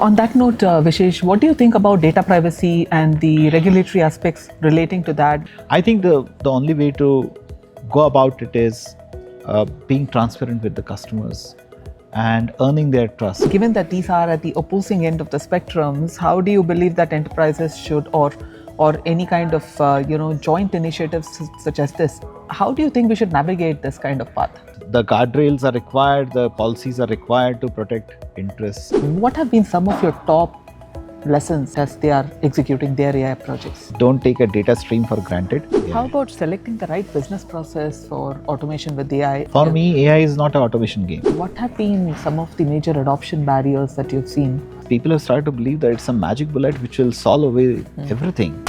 On that note, Vishesh, what do you think about data privacy and the regulatory aspects relating to that? I think the only way to go about it is being transparent with the customers and earning their trust. Given that these are at the opposing end of the spectrums, how do you believe that enterprises should, or any kind of joint initiatives such as this, how do you think we should navigate this kind of path? The guardrails are required, the policies are required to protect interests. What have been some of your top lessons as they are executing their AI projects? Don't take a data stream for granted. How about selecting the right business process for automation with AI? For me, AI is not an automation game. What have been some of the major adoption barriers that you've seen? People have started to believe that it's a magic bullet which will solve away everything.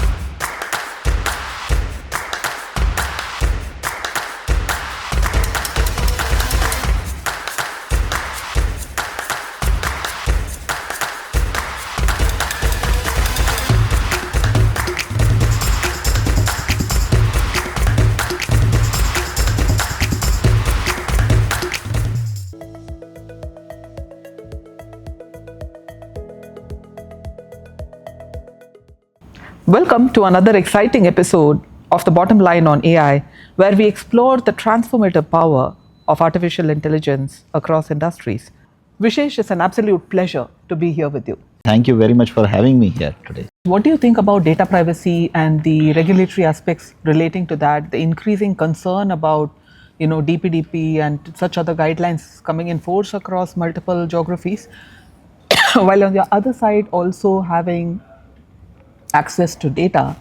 Welcome to another exciting episode of The Bottom Line on AI, where we explore the transformative power of artificial intelligence across industries. Vishesh, it's an absolute pleasure to be here with you. Thank you very much for having me here today. What do you think about data privacy and the regulatory aspects relating to that, the increasing concern about DPDP and such other guidelines coming in force across multiple geographies, while on the other side also having access to data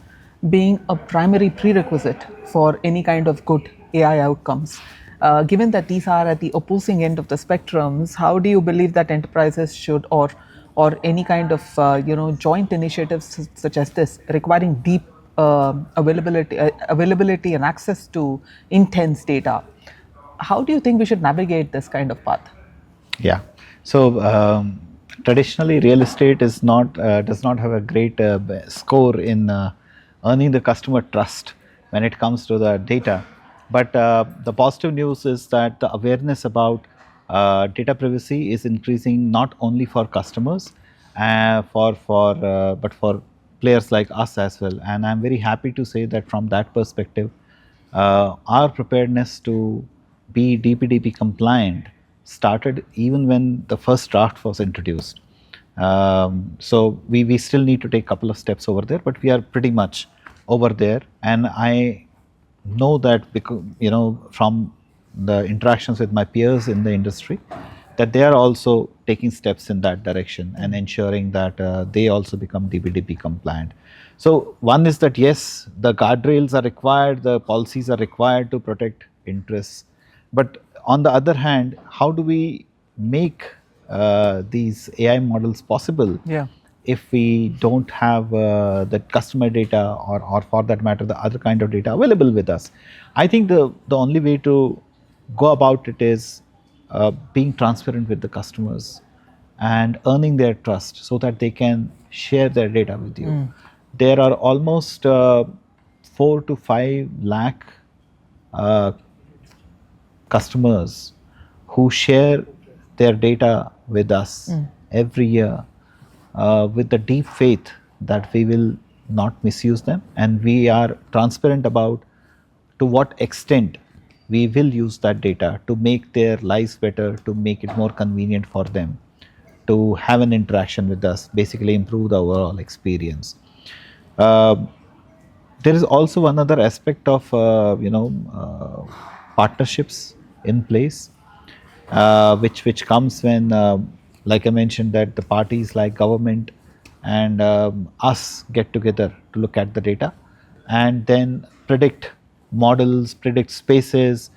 being a primary prerequisite for any kind of good AI outcomes? Given that these are at the opposing end of the spectrums, how do you believe that enterprises should, or any kind of joint initiatives such as this, requiring deep availability and access to intense data, how do you think we should navigate this kind of path? Yeah. So traditionally, real estate is not does not have a great score in earning the customer trust when it comes to the data. But the positive news is that the awareness about data privacy is increasing not only for customers, but for players like us as well. And I'm very happy to say that from that perspective, our preparedness to be DPDP compliant started even when the first draft was introduced. So we still need to take a couple of steps over there, but we are pretty much over there. And I know that because, from the interactions with my peers in the industry, that they are also taking steps in that direction and ensuring that they also become DPDP compliant. So one is that yes, the guardrails are required, the policies are required to protect interests. But on the other hand, how do we make these AI models possible if we don't have the customer data or for that matter, the other kind of data available with us? I think the only way to go about it is being transparent with the customers and earning their trust so that they can share their data with you. There are almost 4 to 5 lakh customers who share their data with us every year with the deep faith that we will not misuse them, and we are transparent about to what extent we will use that data to make their lives better, to make it more convenient for them to have an interaction with us, basically improve the overall experience. There is also another aspect of partnerships in place, which comes when, like I mentioned, that the parties like government and us get together to look at the data and then predict models, predict spaces,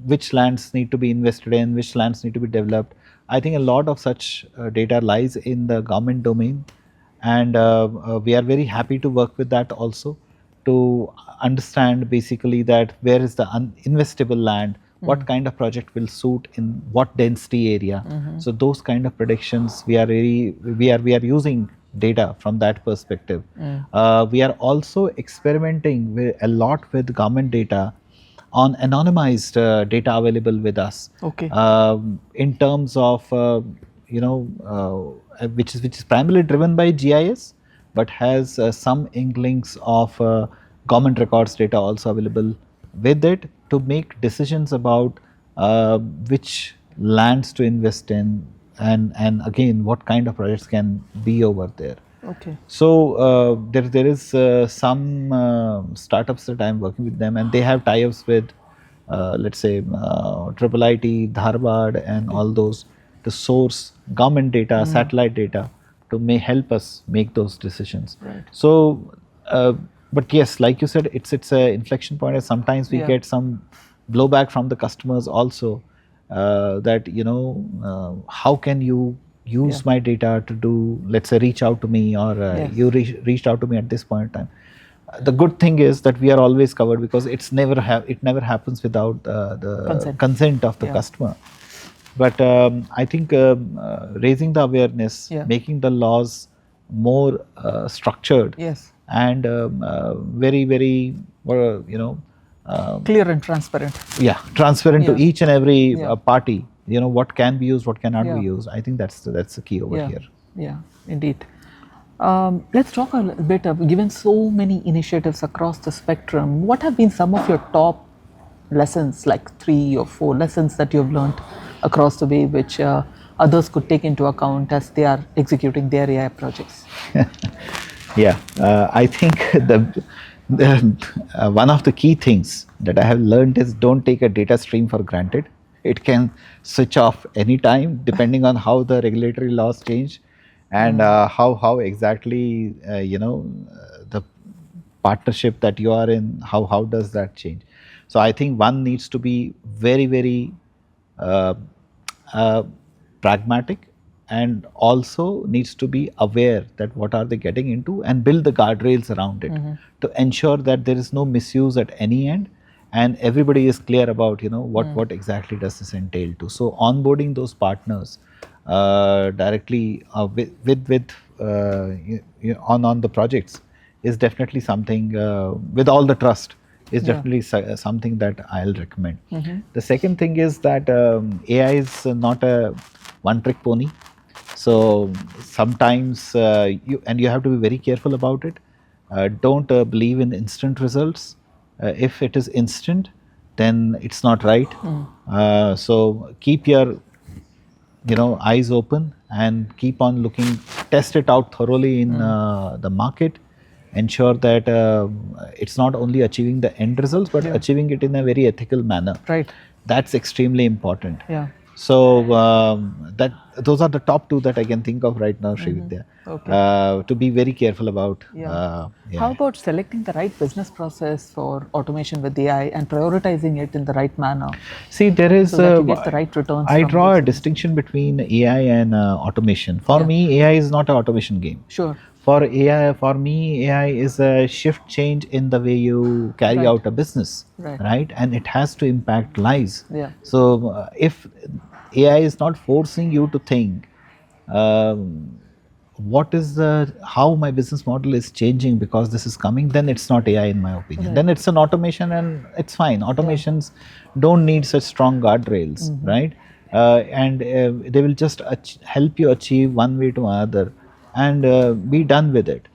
which lands need to be invested in, which lands need to be developed. I think a lot of such data lies in the government domain, and we are very happy to work with that also to understand basically that where is the investable land, what kind of project will suit in what density area. So those kind of predictions, we are using data from that perspective. We are also experimenting a lot with government data on anonymized data available with us. In terms of which is primarily driven by GIS, but has some inklings of government records data also available with it to make decisions about which lands to invest in, and again what kind of projects can be over there. Okay. So there is some startups that I'm working with them, and they have tie-ups with, let's say, Triple IT, Dharwad, and all those to source government data, satellite data to may help us make those decisions. Right. So, but yes, like you said, it's a inflection point. And sometimes we get some blowback from the customers also, that how can you use my data to do, let's say, reach out to me, or you reached out to me at this point in time. The good thing is that we are always covered, because it never happens without the consent of the customer. But I think raising the awareness, making the laws more structured, and very clear and transparent. Transparent to each and every party. What can be used, what cannot be used. I think that's the key over here. Yeah, indeed. Let's talk a bit given so many initiatives across the spectrum, what have been some of your top lessons, like 3 or 4 lessons that you've learned across the way, which others could take into account as they are executing their AI projects? I think one of the key things that I have learned is, don't take a data stream for granted. It can switch off anytime depending on how the regulatory laws change, and how exactly the partnership that you are in, how does that change. So I think one needs to be very pragmatic, and also needs to be aware that what are they getting into, and build the guardrails around it to ensure that there is no misuse at any end, and everybody is clear about what exactly does this entail to. So onboarding those partners directly with on the projects is definitely something, with all the trust, is definitely something that I'll recommend. The second thing is that AI is not a one-trick pony. So sometimes you have to be very careful about it. Don't believe in instant results. If it is instant, then it's not right. So keep your eyes open, and keep on looking, test it out thoroughly in the market. Ensure that it's not only achieving the end results, but achieving it in a very ethical manner. Right. That's extremely important. So those are the top 2 that I can think of right now, Srividya. To be very careful about. How about selecting the right business process for automation with AI and prioritizing it in the right manner? See, there is so that you get the right returns. I draw a distinction between AI and automation. For me, AI is not an automation game. Sure. For me, AI is a shift change in the way you carry out a business, right? And it has to impact lives. So if AI is not forcing you to think, what is how my business model is changing because this is coming, then it's not AI in my opinion. Then it's an automation, and it's fine. Automations don't need such strong guardrails, right? And they will just help you achieve one way to another, and be done with it.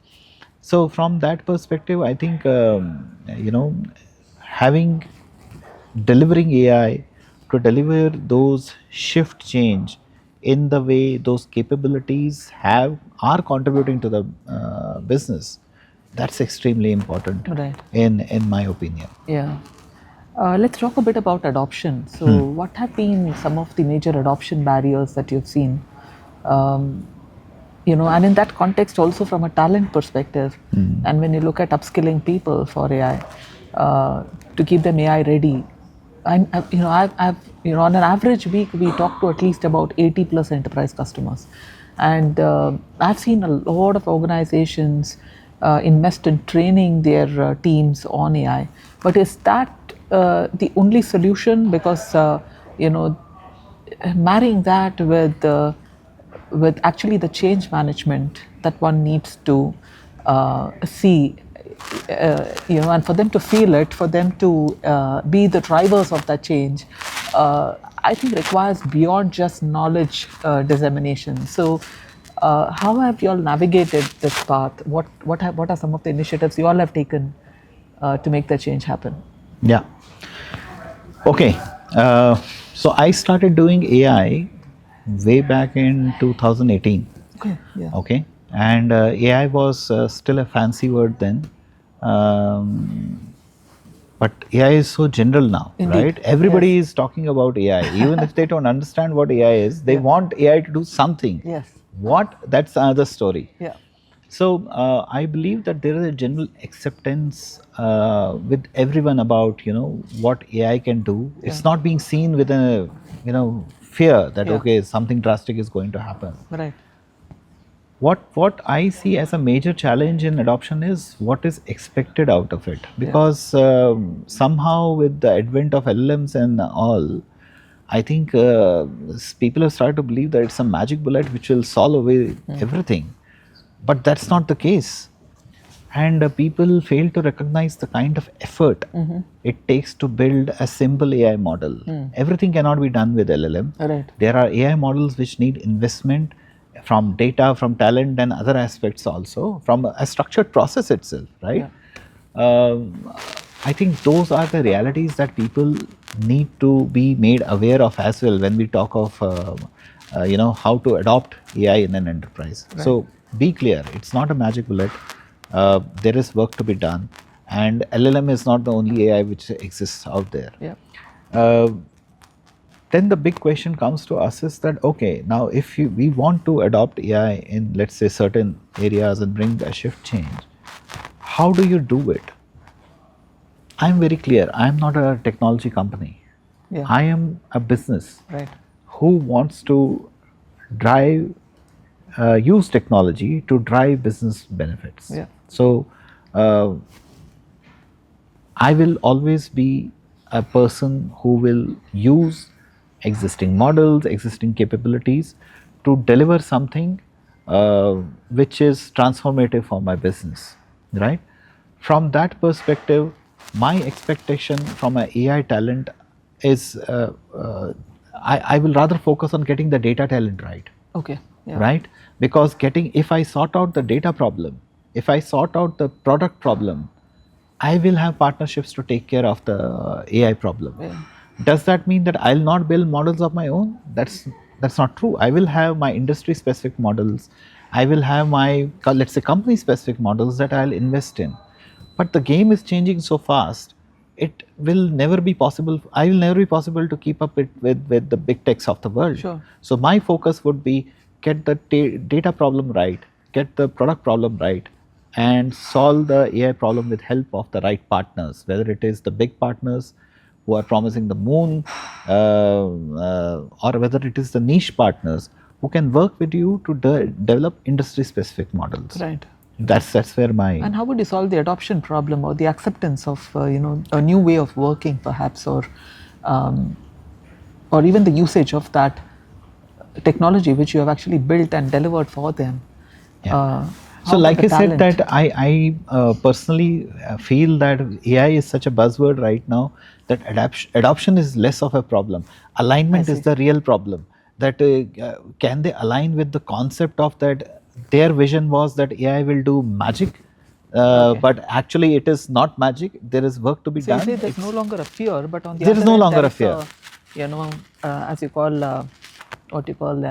So from that perspective, I think delivering AI to deliver those shift change in the way those capabilities are contributing to the business, that's extremely important, in my opinion. Let's talk a bit about adoption. So what have been some of the major adoption barriers that you've seen? And in that context, also from a talent perspective, and when you look at upskilling people for AI, to keep them AI ready, on an average week, we talk to at least about 80 plus enterprise customers, and I've seen a lot of organizations invest in training their teams on AI. But is that the only solution? Because marrying that with actually the change management that one needs to see, and for them to feel it, for them to be the drivers of that change, I think requires beyond just knowledge dissemination. So, how have you all navigated this path? What are some of the initiatives you all have taken to make the change happen? Yeah. Okay. So I started doing AI way back in 2018. Okay. Yeah. Okay. And AI was still a fancy word then. Um, but AI is so general now, Indeed. right? Everybody Yes. is talking about AI. Even if they don't understand what AI is, they Yeah. want AI to do something. Yes. What? That's another story. Yeah. So I believe that there is a general acceptance with everyone about what AI can do. It's Yeah. not being seen with a fear that Yeah. okay, something drastic is going to happen. Right. What I see as a major challenge in adoption is what is expected out of it, Yeah. because somehow with the advent of LLMs and all, I think people have started to believe that it's a magic bullet which will solve away everything, but that's not the case. And people fail to recognize the kind of effort it takes to build a simple AI model. Everything cannot be done with LLM. Right. There are AI models which need investment from data, from talent, and other aspects also, from a structured process itself, right? I think those are the realities that people need to be made aware of as well when we talk of how to adopt AI in an enterprise. Right. So be clear, it's not a magic bullet. There is work to be done, and LLM is not the only AI which exists out there. Yeah. Then the big question comes to us is that okay, now if we want to adopt AI in, let's say, certain areas and bring a shift change, how do you do it? I'm very clear, I'm not a technology company. Yeah. I am a business Right. who wants to drive use technology to drive business benefits. Yeah. So I will always be a person who will use existing models, existing capabilities to deliver something which is transformative for my business, right? From that perspective, my expectation from an AI talent is I will rather focus on getting the data talent right. Okay. Yeah. Right? Because if I sort out the data problem, if I sort out the product problem, I will have partnerships to take care of the AI problem. Yeah. Does that mean that I'll not build models of my own? That's not true. I will have my industry specific models. I will have my, let's say, company specific models that I'll invest in. But the game is changing so fast, it will never be possible. I will never be possible to keep up with the big techs of the world. Sure. So my focus would be get the data problem right, get the product problem right, and solve the AI problem with help of the right partners, whether it is the big partners who are promising the moon, or whether it is the niche partners who can work with you to develop industry specific models. Right. That's where my. And how would you solve the adoption problem or the acceptance of a new way of working, perhaps, or even the usage of that technology which you have actually built and delivered for them? Yeah. So like I said that I personally feel that AI is such a buzzword right now that adoption is less of a problem. Alignment is the real problem. That can they align with the concept of that their vision was that AI will do magic, but actually it is not magic. There is work to be done. So you say there's no longer a fear, but on the there other is no hand, longer there a is fear. as you call, what you call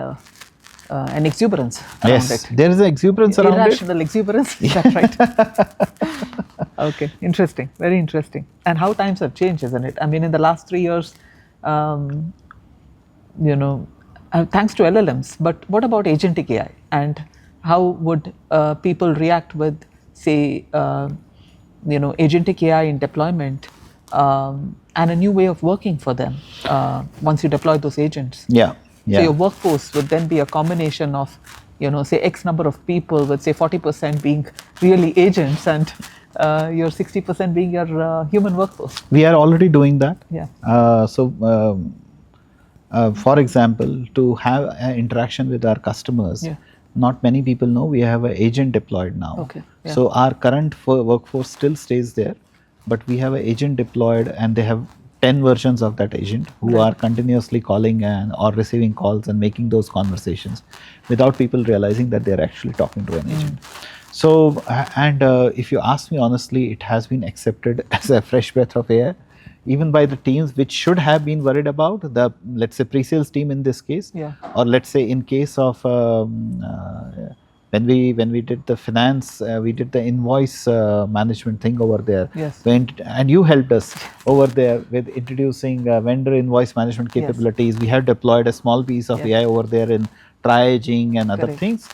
an exuberance around Yes, it. there is an exuberance around it. Irrational exuberance, is that right? Okay, interesting, very interesting. And how times have changed, isn't it? I mean, in the last 3 years, thanks to LLMs, but what about agentic AI? And how would people react with, say, agentic AI in deployment and a new way of working for them once you deploy those agents? Yeah. So your workforce would then be a combination of, say X number of people, with say 40% being really agents and your 60% being your human workforce. We are already doing that. Yeah. For example, to have an interaction with our customers, not many people know we have an agent deployed now. Okay. Yeah. So our current workforce still stays there, but we have an agent deployed and they have 10 versions of that agent who Right. are continuously calling and or receiving calls and making those conversations without people realizing that they're actually talking to an agent. So, and if you ask me honestly, it has been accepted as a fresh breath of air, even by the teams which should have been worried about, the, let's say, pre-sales team in this case, Yeah. or let's say in case of when we did the finance, we did the invoice management thing over there. Yes. And you helped us over there with introducing vendor invoice management capabilities. We have deployed a small piece of AI over there in triaging and other Correct. things.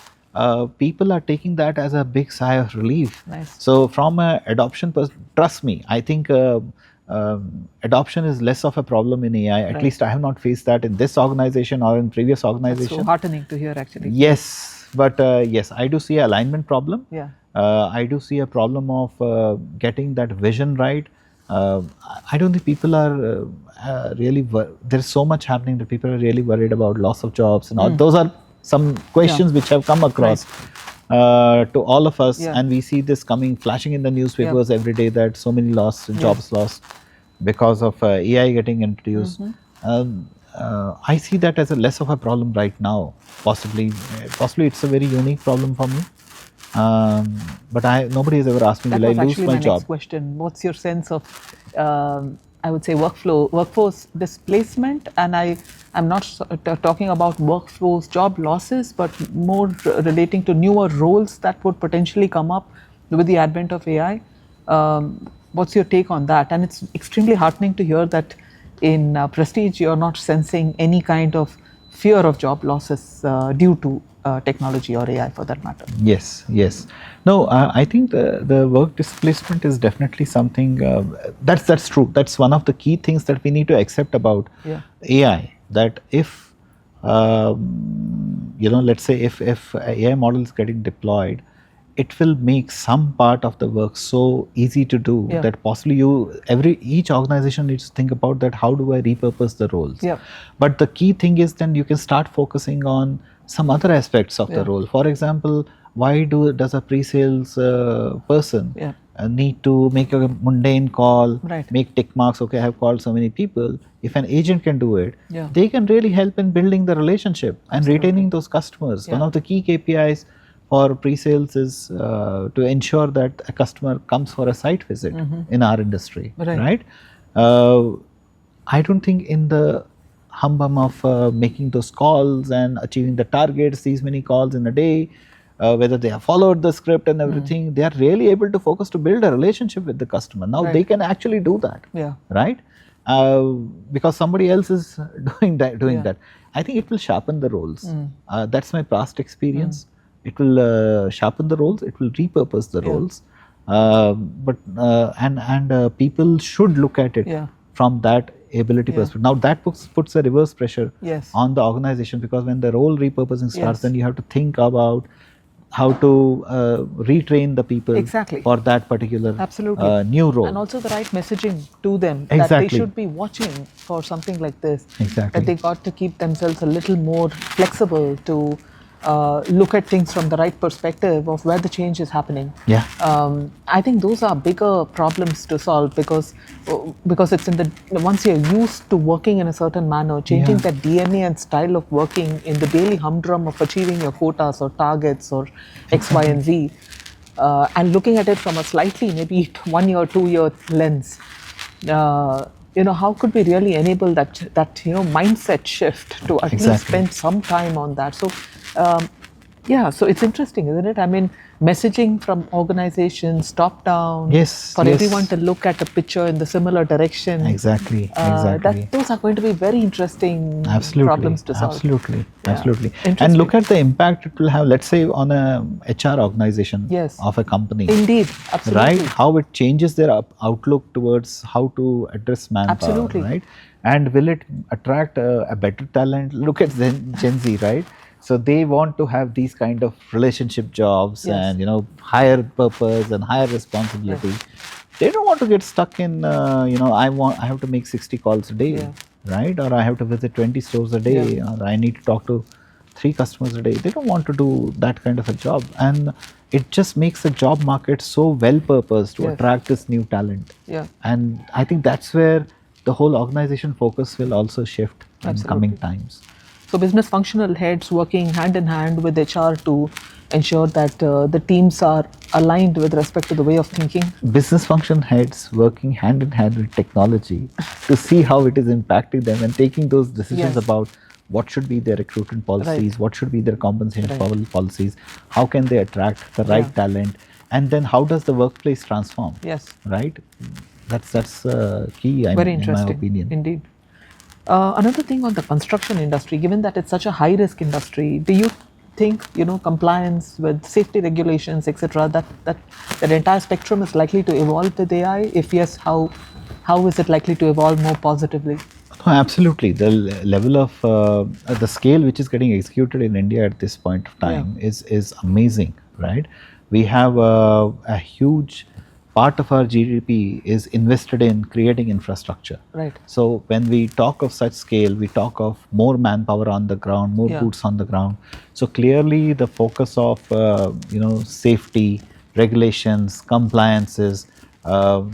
People are taking that as a big sigh of relief. Nice. So from a adoption, trust me, I think adoption is less of a problem in AI. At least I have not faced that in this organization or in previous organizations. That's so heartening to hear, actually. Yes, but yes, I do see an alignment problem. Yeah. I do see a problem of getting that vision right. I don't think people are really, there's so much happening that people are really worried about loss of jobs and all. Those are some questions which have come across to all of us, and we see this coming, flashing in the newspapers every day, that so many jobs lost because of AI getting introduced. I see that as a less of a problem right now. Possibly it's a very unique problem for me. But nobody has ever asked me, will I lose my job? Next question. What's your sense of, I would say, workforce displacement? And I'm not talking about workforce job losses, but more relating to newer roles that would potentially come up with the advent of AI. What's your take on that? And it's extremely heartening to hear that in Prestige, you're not sensing any kind of fear of job losses due to technology or AI, for that matter. Yes, yes. No, I think the work displacement is definitely something that's true. That's one of the key things that we need to accept about AI. That if let's say if AI model is getting deployed, it will make some part of the work so easy to do that possibly each organization needs to think about that, how do I repurpose the roles? But the key thing is then you can start focusing on some other aspects of the role. For example, why does a pre-sales person need to make a mundane call, make tick marks, okay, I have called so many people. If an agent can do it, they can really help in building the relationship and retaining those customers. One of the key KPIs for pre-sales is to ensure that a customer comes for a site visit in our industry, right? I don't think in the humbum of making those calls and achieving the targets, these many calls in a day, whether they have followed the script and everything, they are really able to focus to build a relationship with the customer. Now they can actually do that, right? Because somebody else is doing that. I think it will sharpen the roles. That's my past experience. It will sharpen the roles. It will repurpose the roles. People should look at it from that ability perspective. Now that puts a reverse pressure on the organization, because when the role repurposing starts, then you have to think about how to retrain the people for that particular new role. And also the right messaging to them, that they should be watching for something like this. That they got to keep themselves a little more flexible to look at things from the right perspective of where the change is happening. I think those are bigger problems to solve, because it's once you're used to working in a certain manner, changing that DNA and style of working in the daily humdrum of achieving your quotas or targets or X, Y, and Z, and looking at it from a slightly maybe 1 year, 2 year lens. How could we really enable that mindset shift to at least spend some time on that? So so it's interesting, isn't it? I mean, messaging from organizations top down, for everyone to look at the picture in the similar direction. Exactly. Those are going to be very interesting problems to solve. Absolutely. And look at the impact it will have, let's say, on a HR organization of a company. Indeed, absolutely. Right? How it changes their outlook towards how to address manpower, right? And will it attract a better talent? Look at Gen Z, right? So they want to have these kind of relationship jobs and higher purpose and higher responsibility. They don't want to get stuck in I have to make 60 calls a day, right? Or I have to visit 20 stores a day, or I need to talk to 3 customers a day. They don't want to do that kind of a job, and it just makes the job market so well purposed to attract this new talent. And I think that's where the whole organization focus will also shift in Absolutely. coming times. So business functional heads working hand in hand with HR to ensure that the teams are aligned with respect to the way of thinking. Business function heads working hand in hand with technology to see how it is impacting them and taking those decisions Yes. about what should be their recruitment policies, Right. what should be their compensation Right. policies, how can they attract the right Yeah. talent, and then how does the workplace transform? Yes. Right? That's key, Very in my interesting. opinion. Indeed. Another thing on the construction industry, given that it's such a high risk industry, do you think compliance with safety regulations, etc., that entire spectrum is likely to evolve with AI? If yes, how is it likely to evolve more positively? No, absolutely. The level of the scale which is getting executed in India at this point of time is amazing, right? We have a huge part of our GDP is invested in creating infrastructure. Right. So when we talk of such scale, we talk of more manpower on the ground, more Yeah. boots on the ground. So clearly, the focus of safety, regulations, compliances,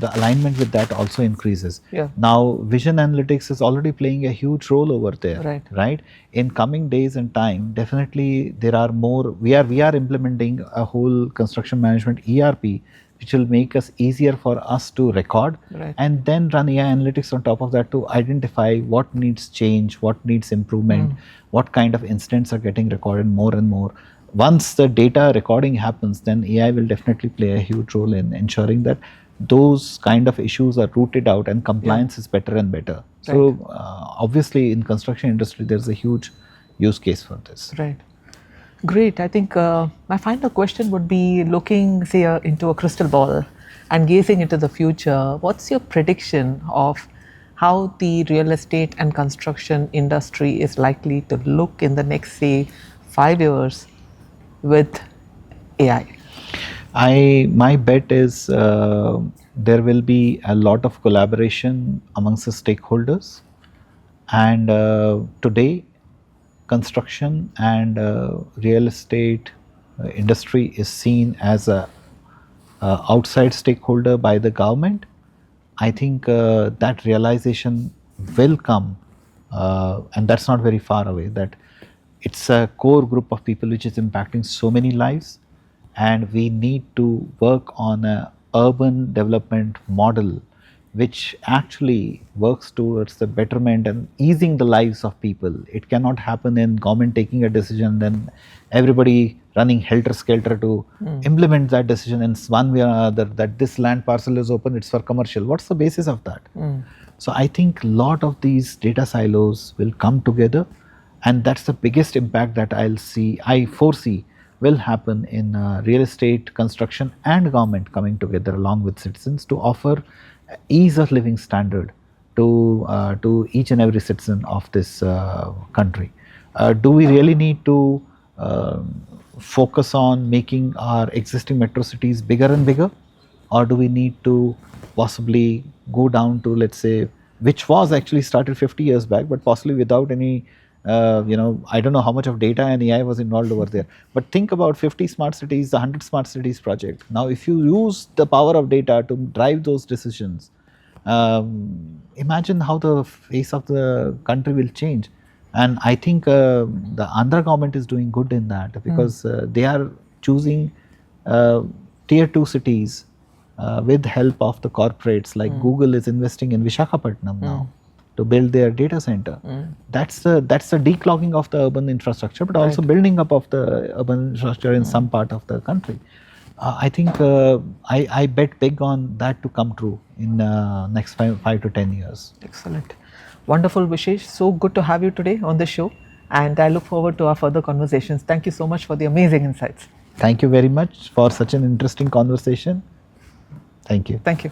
the alignment with that also increases. Yeah. Now, vision analytics is already playing a huge role over there, Right. right? In coming days and time, definitely there are more. We are implementing a whole construction management ERP, which will make us easier for us to record, Right. and then run AI analytics on top of that to identify what needs change, what needs improvement, what kind of incidents are getting recorded more and more. Once the data recording happens, then AI will definitely play a huge role in ensuring that those kind of issues are rooted out and compliance is better and better. So obviously in construction industry there's a huge use case for this. Right. Great. I think my final question would be looking, say, into a crystal ball and gazing into the future. What's your prediction of how the real estate and construction industry is likely to look in the next, say, 5 years with AI? My bet is there will be a lot of collaboration amongst the stakeholders, and today construction and real estate industry is seen as a outside stakeholder by the government. I think that realization will come, and that's not very far away, that it's a core group of people which is impacting so many lives, and we need to work on a urban development model which actually works towards the betterment and easing the lives of people. It cannot happen in government taking a decision, then everybody running helter-skelter to implement that decision in one way or another, that this land parcel is open, it's for commercial. What's the basis of that? So I think a lot of these data silos will come together, and that's the biggest impact that I foresee will happen in real estate, construction and government coming together along with citizens to offer ease of living standard to each and every citizen of this country. Do we really need to focus on making our existing metro cities bigger and bigger, or do we need to possibly go down to, let's say, which was actually started 50 years back, but possibly without any I don't know how much of data and AI was involved over there. But think about 50 smart cities, the 100 smart cities project. Now, if you use the power of data to drive those decisions, imagine how the face of the country will change. And I think the Andhra government is doing good in that, because they are choosing tier 2 cities with help of the corporates, like Google is investing in Visakhapatnam now to build their data center. That's the declogging of the urban infrastructure, but also building up of the urban infrastructure in some part of the country. I think I bet big on that to come true in next 5 to 10 years. Excellent. Wonderful, Vishesh. So good to have you today on the show, and I look forward to our further conversations. Thank you so much for the amazing insights. Thank you very much for such an interesting conversation. Thank you. Thank you.